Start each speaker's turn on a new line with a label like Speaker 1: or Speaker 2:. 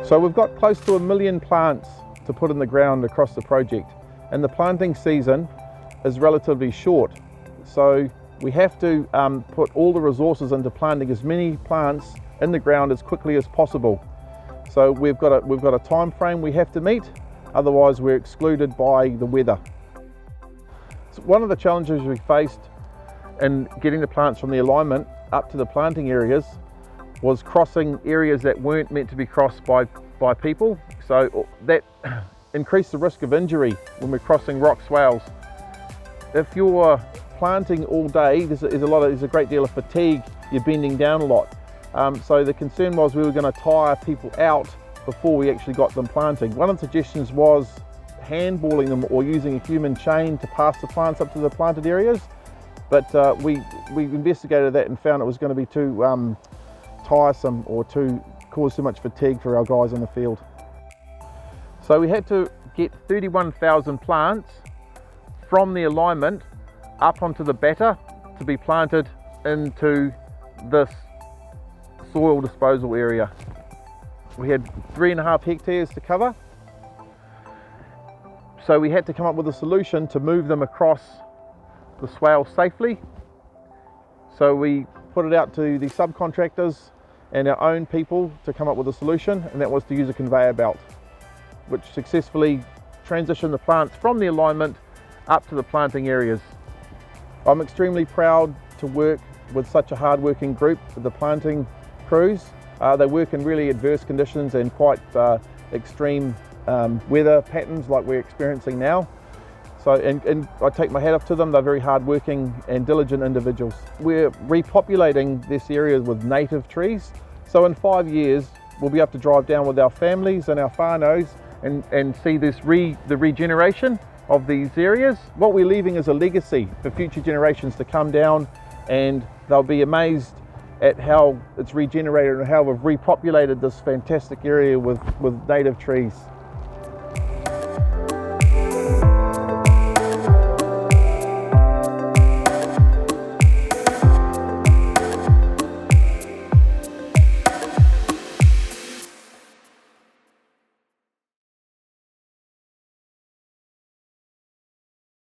Speaker 1: So we've got close to 1 million plants to put in the ground across the project, and the planting season is relatively short. So we have to put all the resources into planting as many plants in the ground as quickly as possible. So we've got a time frame we have to meet, otherwise we're excluded by the weather. So one of the challenges we faced in getting the plants from the alignment up to the planting areas was crossing areas that weren't meant to be crossed by people. So that increased the risk of injury when we're crossing rock swales. If you're planting all day, there's a great deal of fatigue. You're bending down a lot. So the concern was we were going to tire people out before we actually got them planting. One of the suggestions was handballing them or using a human chain to pass the plants up to the planted areas. But we investigated that and found it was going to be too tiresome or cause too much fatigue for our guys in the field. So we had to get 31,000 plants from the alignment up onto the batter to be planted into this soil disposal area. We had 3.5 hectares to cover. So we had to come up with a solution to move them across the swale safely. So we put it out to the subcontractors and our own people to come up with a solution, and that was to use a conveyor belt, which successfully transitioned the plants from the alignment up to the planting areas. I'm extremely proud to work with such a hard-working group, the planting crews. They work in really adverse conditions and quite extreme weather patterns like we're experiencing now. So, and I take my hat off to them. They're very hard-working and diligent individuals. We're repopulating this area with native trees. So in 5 years, we'll be able to drive down with our families and our whānaus and see the regeneration of these areas. What we're leaving is a legacy for future generations to come down, and they'll be amazed at how it's regenerated and how we've repopulated this fantastic area with native trees.